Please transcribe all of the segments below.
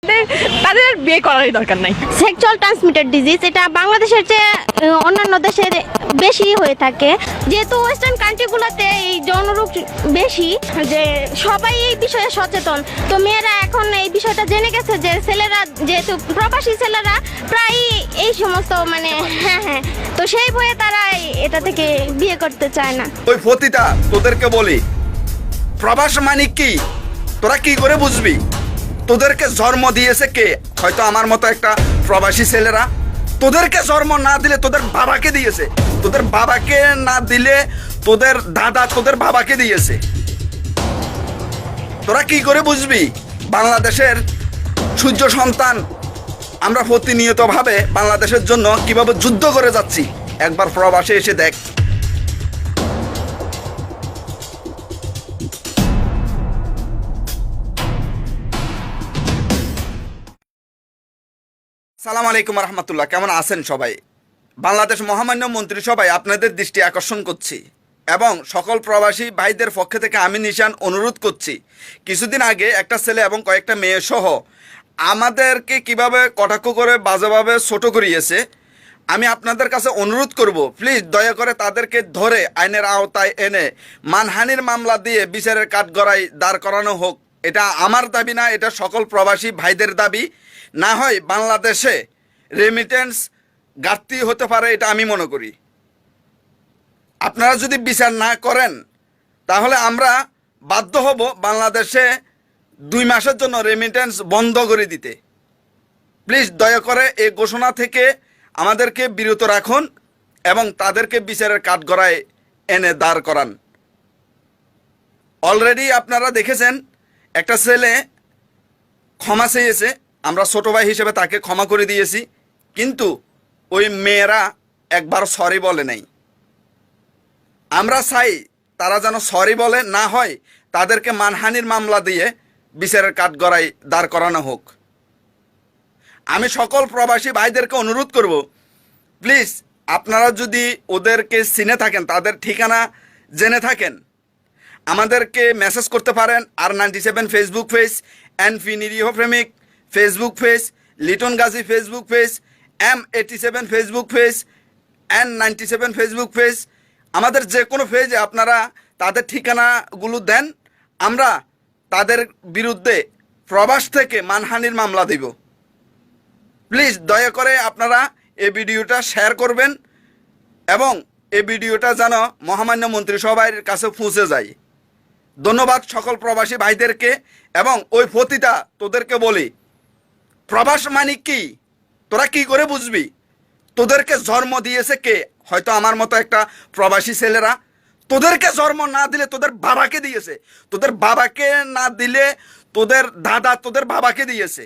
তাদের তাদের বিয়ে করারই দরকার নাই। সেক্সুয়াল ট্রান্সমিটেড ডিজিজ এটা বাংলাদেশের চেয়ে অন্যান্য দেশের বেশি হয়ে থাকে, যেহেতু ওয়েস্টার্ন কান্ট্রিগুলোতে এই যৌনরোগ বেশি, যে সবাই এই বিষয়ে সচেতন। তো মেয়েরা এখন এই বিষয়টা জেনে গেছে যে ছেলেরা, যেহেতু প্রবাসী ছেলেরা প্রায় এই সমস্ত মানে হ্যাঁ, তো সেই ভয়ে তারা এটা থেকে বিয়ে করতে চায় না। ওই ফতিতা তোদেরকে বলি, প্রবাস মানে কি তোরা কি করে বুঝবি? তোদেরকে জন্ম দিয়েছে কে? হয়তো আমার মতো একটা প্রবাসী ছেলেরা। তোদেরকে জন্ম না দিলে তোদের বাবাকে দিয়েছে, তোদের বাবাকে না দিলে তোদের দাদা তোদের বাবাকে দিয়েছে। তোরা কি করে বুঝবি? বাংলাদেশের সূর্য সন্তান আমরা প্রতিনিয়তভাবে বাংলাদেশের জন্য কিভাবে যুদ্ধ করে যাচ্ছি, একবার প্রবাসে এসে দেখ। সালাম আলাইকুম রহমতুল্লাহ, কেমন আছেন সবাই? বাংলাদেশ মহামান্য মন্ত্রিসভায় আপনাদের দৃষ্টি আকর্ষণ করছি এবং সকল প্রবাসী ভাইদের পক্ষ থেকে আমি নিশান অনুরোধ করছি, কিছুদিন আগে একটা ছেলে এবং কয়েকটা মেয়ে সহ আমাদেরকে কিভাবে কটাক্ষ করে বাজেভাবে ছোট করিয়েছে। আমি আপনাদের কাছে অনুরোধ করব, প্লিজ দয়া করে তাদেরকে ধরে আইনের আওতায় এনে মানহানির মামলা দিয়ে বিচারের কাঠগড়ায় দাঁড় করানো হোক। এটা আমার দাবি না, এটা সকল প্রবাসী ভাইদের দাবি। না হয় বাংলাদেশে রেমিটেন্স ঘাটতি হতে পারে, এটা আমি মনে করি। আপনারা যদি বিচার না করেন তাহলে আমরা বাধ্য হব বাংলাদেশে 2 মাসের জন্য রেমিটেন্স বন্ধ করে দিতে। প্লিজ দয়া করে এই ঘোষণা থেকে আমাদেরকে বিরত রাখুন এবং তাদেরকে বিচারের কাঠগড়ায় এনে দাঁড় করান। অলরেডি আপনারা দেখেছেন একটা ছেলে ক্ষমা চেয়েছে, আমরা ছোট ভাই হিসেবে তাকে ক্ষমা করে দিয়েছি, কিন্তু ওই মেয়েরা একবার সরি বলে নাই। আমরা চাই তারা যেন সরি বলে, না হয় তাদেরকে মানহানির মামলা দিয়ে বিচারের কাঠগড়ায় দাঁড় করানো হোক। আমি সকল প্রবাসী ভাইদেরকে অনুরোধ করব, প্লিজ আপনারা যদি ওদেরকে চিনে থাকেন, তাদের ঠিকানা জেনে থাকেন, আমাদেরকে মেসেজ করতে পারেন। R97 ফেসবুক পেজ, এনফি নিরীহ প্রেমিক Facebook page, Liton Gazi Facebook page, M87 Facebook page, N97 Facebook page, আমাদের যে কোনো পেজে আপনারা তাদের ঠিকানাগুলো দেন, আমরা তাদের বিরুদ্ধে প্রবাস থেকে মানহানির মামলা দেব। প্লিজ দয়া করে আপনারা এই ভিডিওটা শেয়ার করবেন এবং এই ভিডিওটা যেন মহামান্য মন্ত্রিসভার কাছে পৌঁছে যায়। ধন্যবাদ সকল প্রবাসী ভাইদেরকে। এবং ওই ফতিতা তোদেরকে বলি, প্রবাস মানে কি তোরা কি করে বুঝবি? তোদেরকে জন্ম দিয়েছে কে? হয়তো আমার মতো একটা প্রবাসী ছেলেরা। তোদেরকে জন্ম না দিলে তোদের বাবাকে দিয়েছে, তোদের বাবাকে না দিলে তোদের দাদা তোদের বাবাকে দিয়েছে।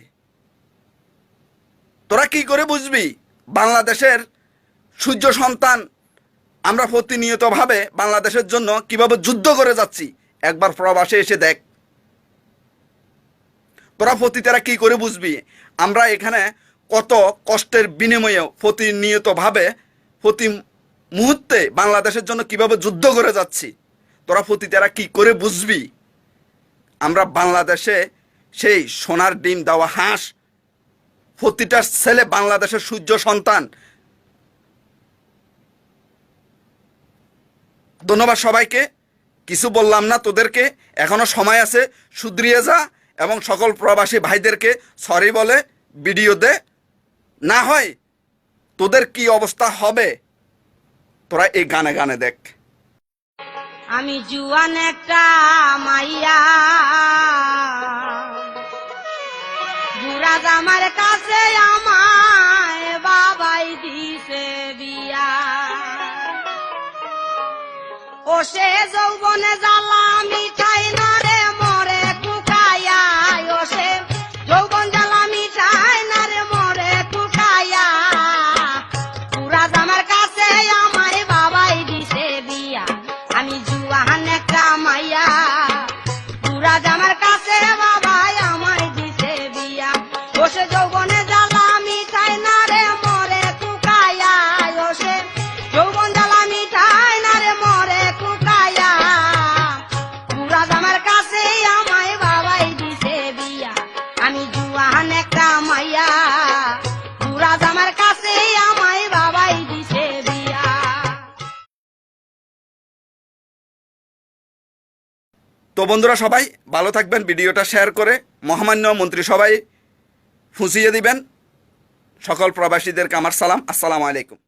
তোরা কি করে বুঝবি? বাংলাদেশের সূর্য সন্তান আমরা প্রতিনিয়তভাবে বাংলাদেশের জন্য কিভাবে যুদ্ধ করে যাচ্ছি, একবার প্রবাসে এসে দেখ। তোরা পতিতারা কি করে বুঝবি আমরা এখানে কত কষ্টের বিনিময়ে প্রতিনিয়তভাবে প্রতি মুহূর্তে বাংলাদেশের জন্য কিভাবে যুদ্ধ করে যাচ্ছি? তোরা পতিতারা কি করে বুঝবি আমরা বাংলাদেশে সেই সোনার ডিম দেওয়া হাঁস, প্রতিটা ছেলে বাংলাদেশের সূর্য সন্তান। ধন্যবাদ সবাইকে। কিছু বললাম না তোদেরকে, এখনো সময় আছে, শুধরিয়ে যা এবং সকল প্রবাসী ভাইদেরকে সরি বলে ভিডিও দে, না হয় তোদের কি অবস্থা হবে তোরা এই গানে গানে দেখ। আমি জুয়ান একটা মাইয়া, বুড়া জামার কাছে আমায় বাবাই দিছে বিয়া। ও সে যৌবনে জ্বালা মিঠাই না রে মরে কুকাইয়া, ও সে যৌবন জ্বালা মিঠাই না রে মরে কুকাইয়া। বুড়া জামার কাছে আমায় বাবাই দিছে বিয়া। আমি জুয়ান একটা মাইয়া, বুড়া জামার কাছে বাবাই আমায় দিছে বিয়া। ও সে যৌবনে জ্বালা মিঠাই না রে মরে কুকাইয়া, ও সে যৌবন জ্বালা মিঠাই না রে মরে কুকাইয়া। ও তো বন্ধুরা সবাই ভালো থাকবেন, ভিডিওটা শেয়ার করে মহামান্য মন্ত্রিসভায় ফুঁসিয়ে দিবেন। সকল প্রবাসীদেরকে আমার সালাম, আসসালামু আলাইকুম।